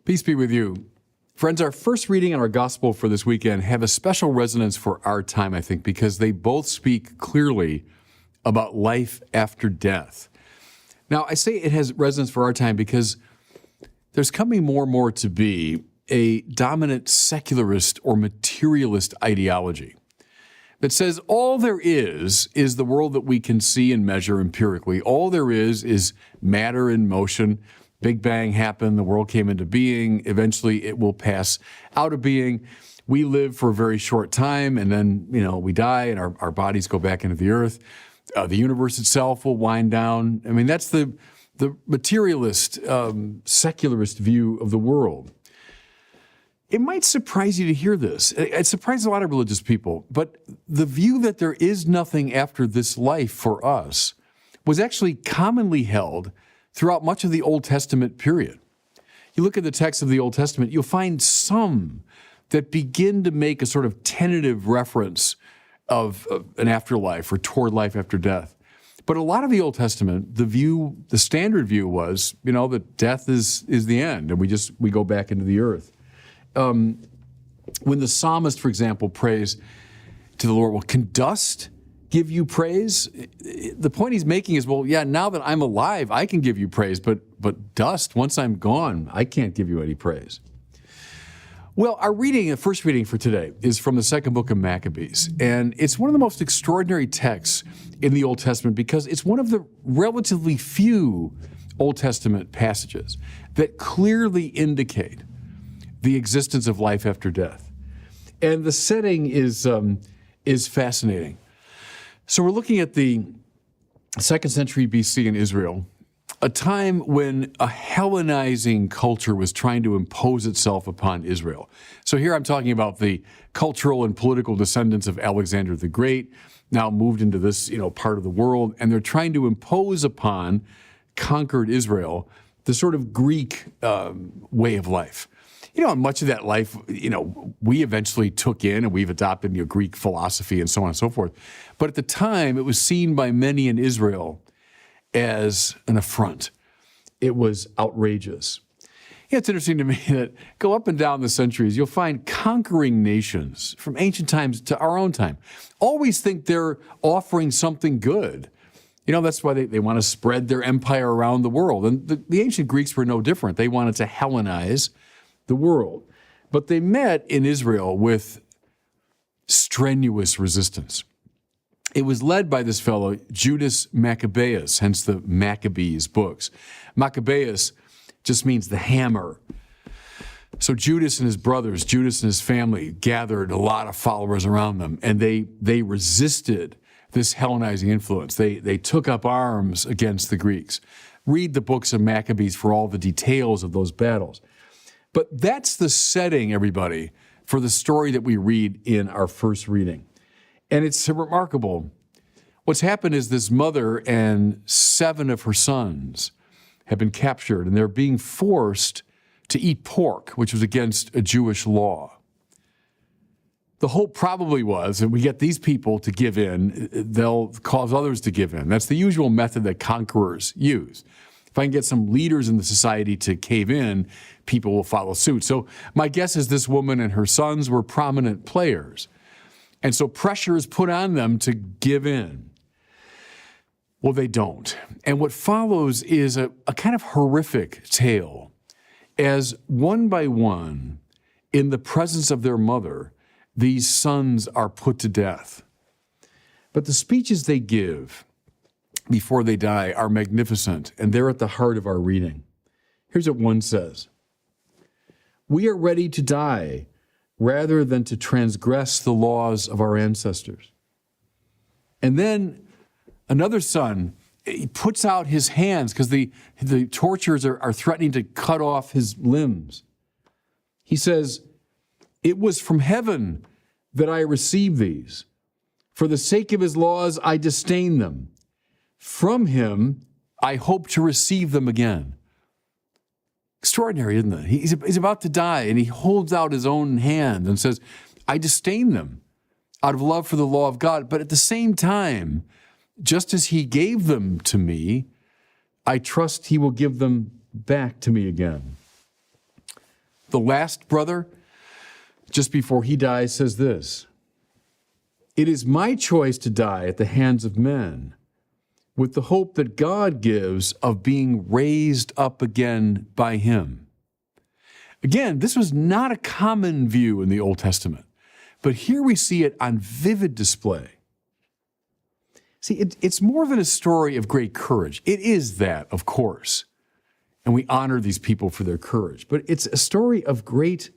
Peace be with you. Friends, our first reading and our gospel for this weekend have a special resonance for our time, I think, because they both speak clearly about life after death. Now, I say it has resonance for our time because there's coming more and more to be a dominant secularist or materialist ideology that says all there is the world that we can see and measure empirically. All there is matter in motion. Big Bang happened, the world came into being, eventually it will pass out of being. We live for a very short time, and then, we die and our bodies go back into the earth. The universe itself will wind down. I mean, that's the materialist, secularist view of the world. It might surprise you to hear this. It surprises a lot of religious people, but the view that there is nothing after this life for us was actually commonly held throughout much of the Old Testament period. You look at the text of the Old Testament, you'll find some that begin to make a sort of tentative reference of an afterlife or toward life after death. But a lot of the Old Testament, the standard view was, that death is the end, and we go back into the earth. When the psalmist, for example, prays to the Lord, well, can dust give you praise? The point he's making is, well, yeah, now that I'm alive, I can give you praise, but dust, once I'm gone, I can't give you any praise. Well, our first reading for today is from the second book of Maccabees, and it's one of the most extraordinary texts in the Old Testament because it's one of the relatively few Old Testament passages that clearly indicate the existence of life after death. And the setting is fascinating. So we're looking at the 2nd century BC in Israel, a time when a Hellenizing culture was trying to impose itself upon Israel. So here I'm talking about the cultural and political descendants of Alexander the Great, now moved into this part of the world, and they're trying to impose upon conquered Israel the sort of Greek way of life. Much of that life, we eventually took in and we've adopted Greek philosophy and so on and so forth. But at the time, it was seen by many in Israel as an affront. It was outrageous. It's interesting to me that go up and down the centuries, you'll find conquering nations from ancient times to our own time always think they're offering something good. That's why they want to spread their empire around the world. And the ancient Greeks were no different. They wanted to Hellenize the world. But they met in Israel with strenuous resistance. It was led by this fellow, Judas Maccabeus, hence the Maccabees books. Maccabeus just means the hammer. So Judas and his brothers, Judas and his family gathered a lot of followers around them, and they resisted this Hellenizing influence. They took up arms against the Greeks. Read the books of Maccabees for all the details of those battles. But that's the setting, everybody, for the story that we read in our first reading. And it's remarkable. What's happened is this mother and 7 of her sons have been captured, and they're being forced to eat pork, which was against a Jewish law. The hope probably was that we get these people to give in, they'll cause others to give in. That's the usual method that conquerors use. If I can get some leaders in the society to cave in, people will follow suit. So my guess is this woman and her sons were prominent players. And so pressure is put on them to give in. Well, they don't. And what follows is a kind of horrific tale as one by one, in the presence of their mother, these sons are put to death. But the speeches they give before they die are magnificent, and they're at the heart of our reading. Here's what one says. We are ready to die rather than to transgress the laws of our ancestors. And then another son, he puts out his hands because the torturers are threatening to cut off his limbs. He says, it was from heaven that I received these. For the sake of his laws, I disdain them. From him, I hope to receive them again. Extraordinary, isn't it? He's about to die, and he holds out his own hand and says, I disdain them out of love for the law of God. But at the same time, just as he gave them to me, I trust he will give them back to me again. the last brother, just before he dies, says this: "It is my choice to die at the hands of men, with the hope that God gives of being raised up again by him." Again, this was not a common view in the Old Testament, but here we see it on vivid display. See, it's more than a story of great courage. It is that, of course, and we honor these people for their courage, but it's a story of great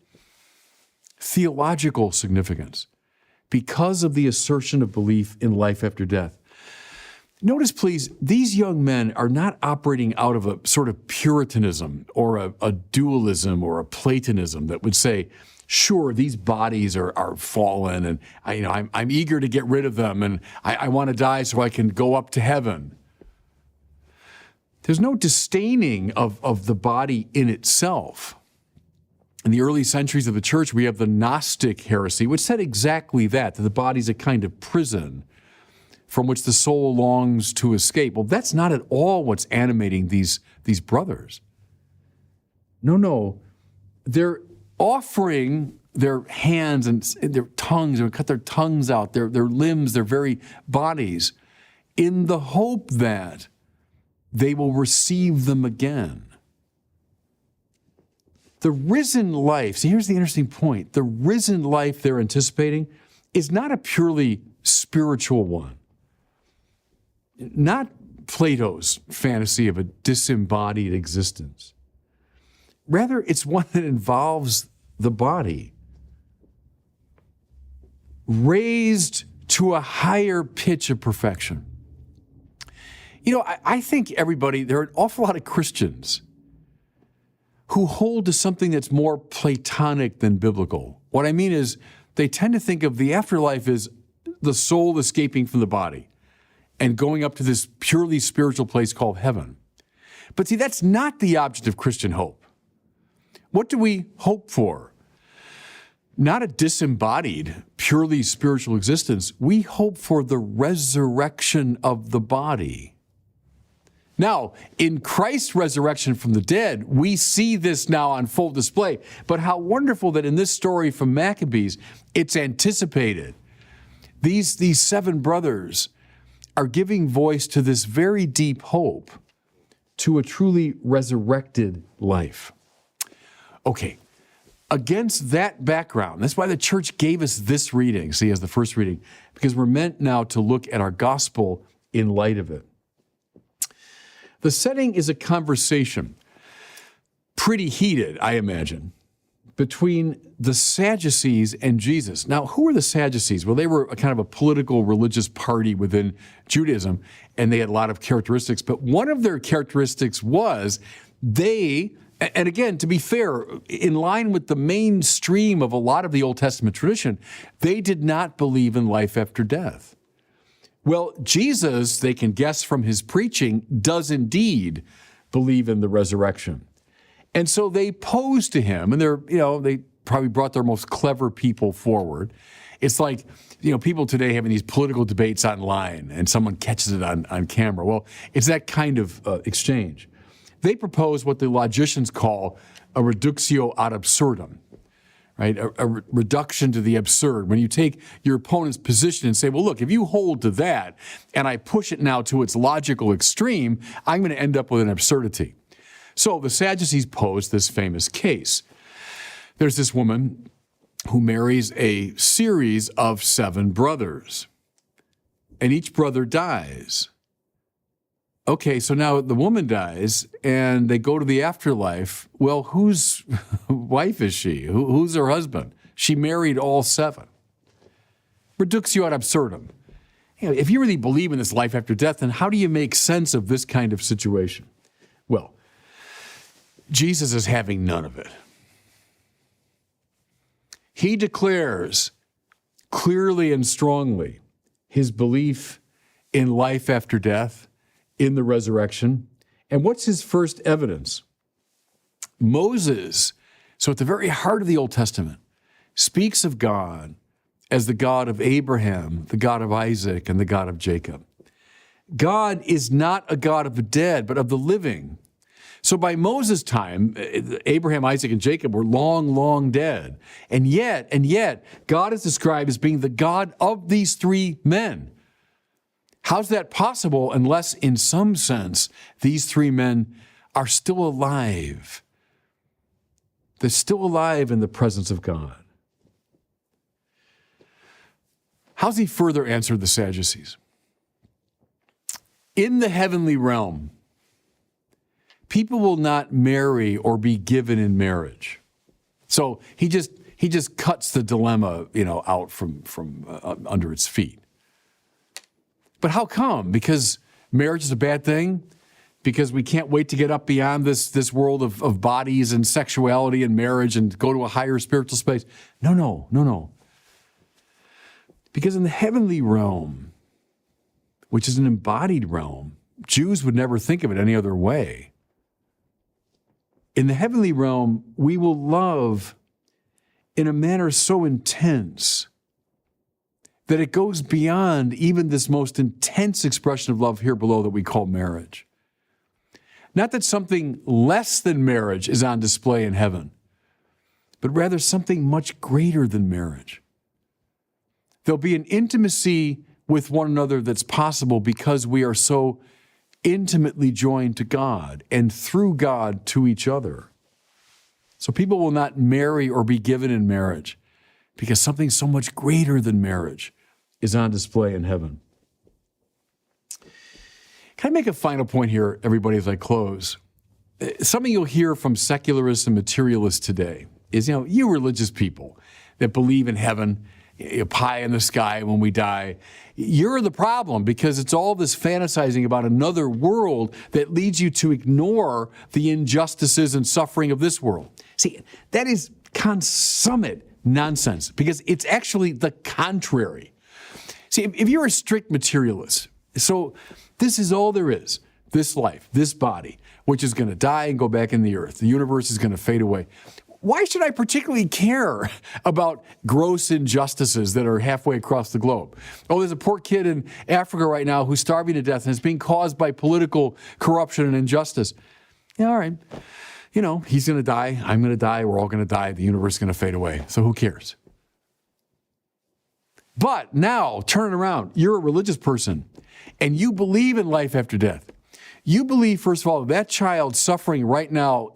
theological significance because of the assertion of belief in life after death. Notice, please, these young men are not operating out of a sort of Puritanism or a dualism or a Platonism that would say, sure, these bodies are fallen, and I'm eager to get rid of them, and I want to die so I can go up to heaven. There's no disdaining of the body in itself. In the early centuries of the church, we have the Gnostic heresy, which said exactly that the body's a kind of prison from which the soul longs to escape. Well, that's not at all what's animating these brothers. No. They're offering their hands and their tongues, or cut their tongues out, their limbs, their very bodies, in the hope that they will receive them again. The risen life, see, here's the interesting point. The risen life they're anticipating is not a purely spiritual one. Not Plato's fantasy of a disembodied existence. Rather, it's one that involves the body, raised to a higher pitch of perfection. I think there are an awful lot of Christians who hold to something that's more Platonic than biblical. What I mean is, they tend to think of the afterlife as the soul escaping from the body and going up to this purely spiritual place called heaven. But see, that's not the object of Christian hope. What do we hope for? Not a disembodied, purely spiritual existence. We hope for the resurrection of the body. Now, in Christ's resurrection from the dead, we see this now on full display. But how wonderful that in this story from Maccabees, it's anticipated. These 7 brothers are giving voice to this very deep hope, to a truly resurrected life. Okay, against that background, that's why the church gave us this reading, see, as the first reading, because we're meant now to look at our gospel in light of it. The setting is a conversation, pretty heated, I imagine, between the Sadducees and Jesus. Now, who were the Sadducees? Well, they were a kind of a political, religious party within Judaism, and they had a lot of characteristics. But one of their characteristics was and again, to be fair, in line with the mainstream of a lot of the Old Testament tradition, they did not believe in life after death. Well, Jesus, they can guess from his preaching, does indeed believe in the resurrection. And so they pose to him, and they probably brought their most clever people forward. It's like, people today having these political debates online, and someone catches it on camera. Well, it's that kind of exchange. They propose what the logicians call a reductio ad absurdum, right? A reduction to the absurd. When you take your opponent's position and say, well, look, if you hold to that, and I push it now to its logical extreme, I'm going to end up with an absurdity. So the Sadducees posed this famous case. There's this woman who marries a series of 7 brothers, and each brother dies. Okay, so now the woman dies, and they go to the afterlife. Well, whose wife is she? Who's her husband? She married all 7. Reductio ad absurdum. If you really believe in this life after death, then how do you make sense of this kind of situation? Well, Jesus is having none of it. He declares clearly and strongly his belief in life after death, in the resurrection. And what's his first evidence? Moses, so at the very heart of the Old Testament, speaks of God as the God of Abraham, the God of Isaac, and the God of Jacob. God is not a God of the dead, but of the living. So by Moses' time, Abraham, Isaac, and Jacob were long, long dead. And yet, God is described as being the God of these three men. How's that possible unless, in some sense, these three men are still alive? They're still alive in the presence of God. How's he further answered the Sadducees? In the heavenly realm, people will not marry or be given in marriage. So he just cuts the dilemma, out from under its feet. But how come? Because marriage is a bad thing? Because we can't wait to get up beyond this world of bodies and sexuality and marriage and go to a higher spiritual space? No. Because in the heavenly realm, which is an embodied realm, Jews would never think of it any other way. In the heavenly realm, we will love in a manner so intense that it goes beyond even this most intense expression of love here below that we call marriage. Not that something less than marriage is on display in heaven, but rather something much greater than marriage. There'll be an intimacy with one another that's possible because we are so intimately joined to God and through God to each other. So people will not marry or be given in marriage because something so much greater than marriage is on display in heaven. Can I make a final point here, everybody, as I close? Something you'll hear from secularists and materialists today is, you religious people that believe in heaven, pie in the sky when we die, you're the problem because it's all this fantasizing about another world that leads you to ignore the injustices and suffering of this world. See, that is consummate nonsense because it's actually the contrary. See, if you're a strict materialist, so this is all there is, this life, this body, which is going to die and go back in the earth. The universe is going to fade away. Why should I particularly care about gross injustices that are halfway across the globe? Oh, there's a poor kid in Africa right now who's starving to death and it's being caused by political corruption and injustice. Yeah, all right. He's going to die. I'm going to die. We're all going to die. The universe is going to fade away. So who cares? But now, turn it around. You're a religious person and you believe in life after death. You believe, first of all, that child suffering right now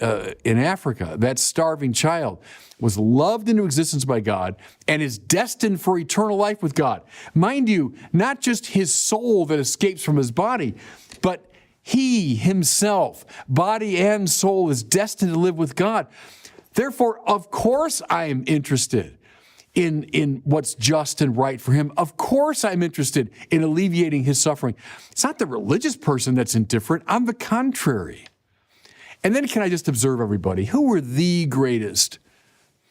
in Africa, that starving child, was loved into existence by God and is destined for eternal life with God. Mind you, not just his soul that escapes from his body, but he himself, body and soul, is destined to live with God. Therefore, of course, I am interested in what's just and right for him. Of course I'm interested in alleviating his suffering. It's not the religious person that's indifferent. On the contrary. And then can I just observe everybody, who were the greatest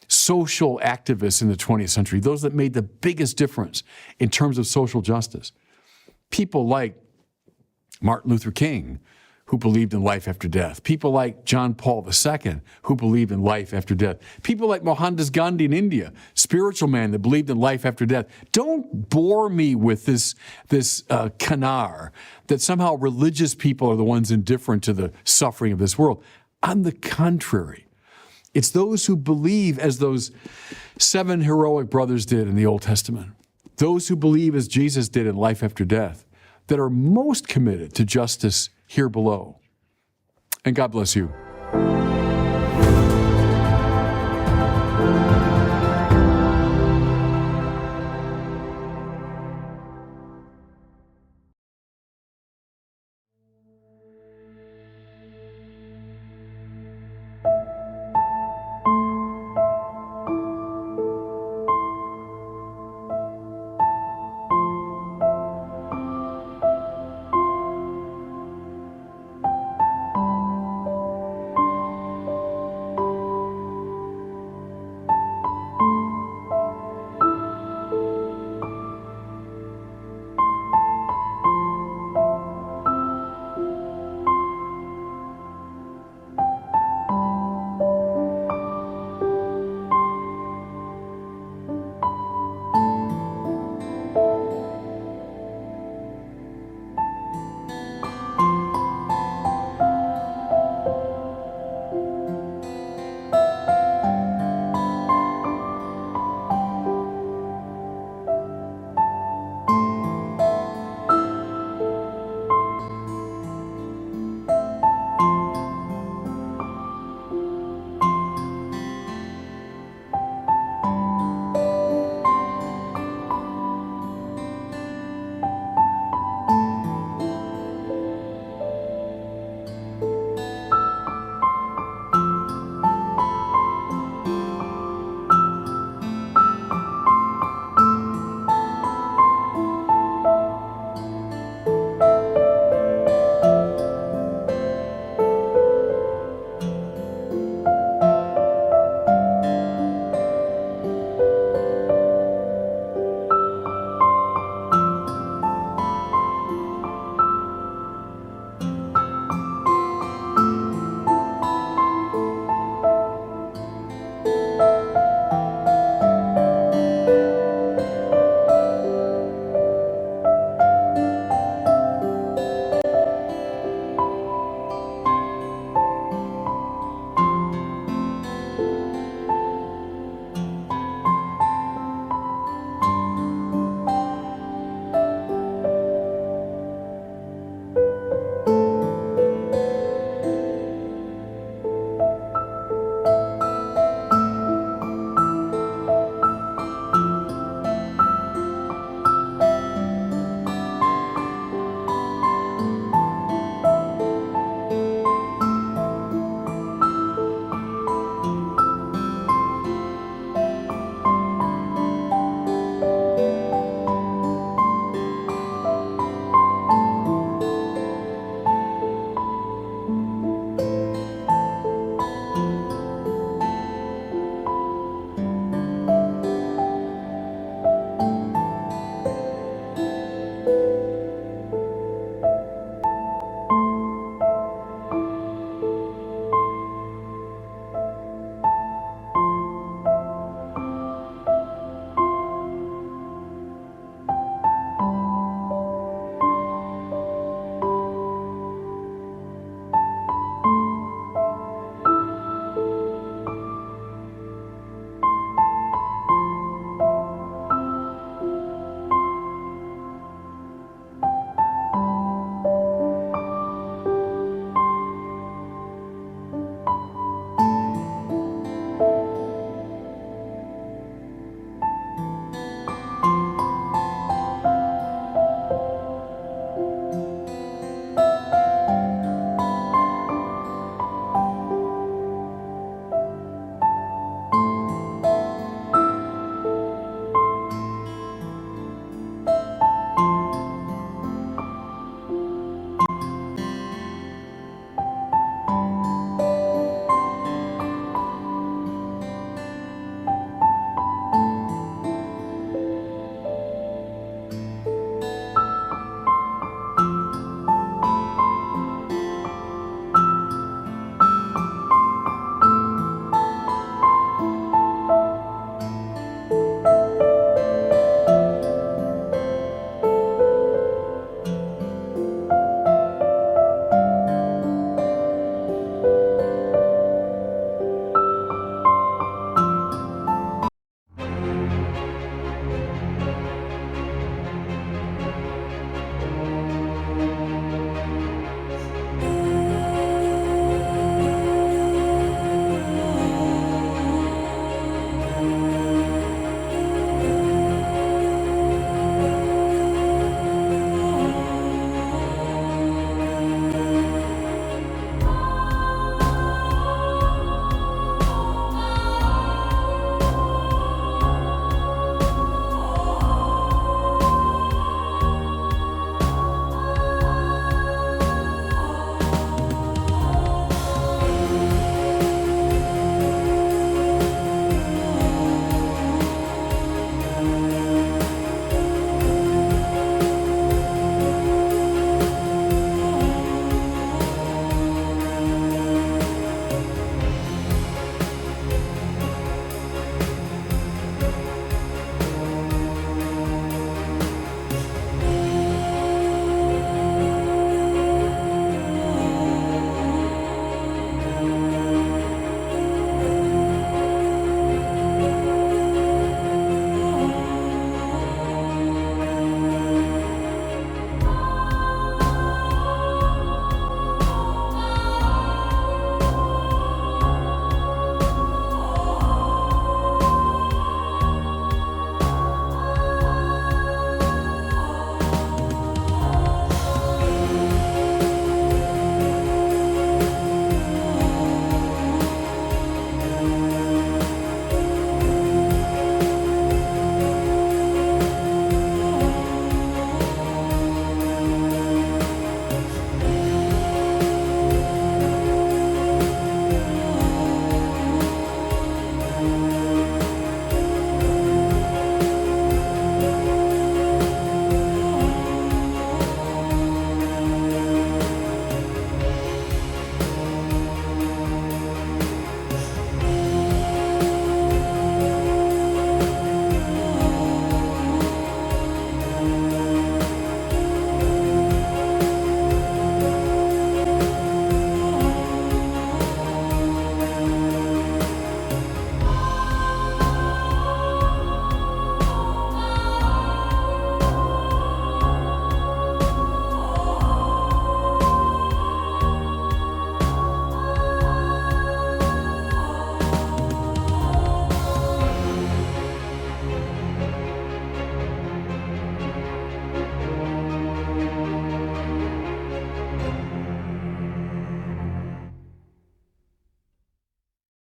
social activists in the 20th century, those that made the biggest difference in terms of social justice? People like Martin Luther King, who believed in life after death. People like John Paul II, who believed in life after death. People like Mohandas Gandhi in India, spiritual man that believed in life after death. Don't bore me with this canar that somehow religious people are the ones indifferent to the suffering of this world. On the contrary, it's those who believe as those 7 heroic brothers did in the Old Testament, those who believe as Jesus did in life after death, that are most committed to justice here below. And God bless you.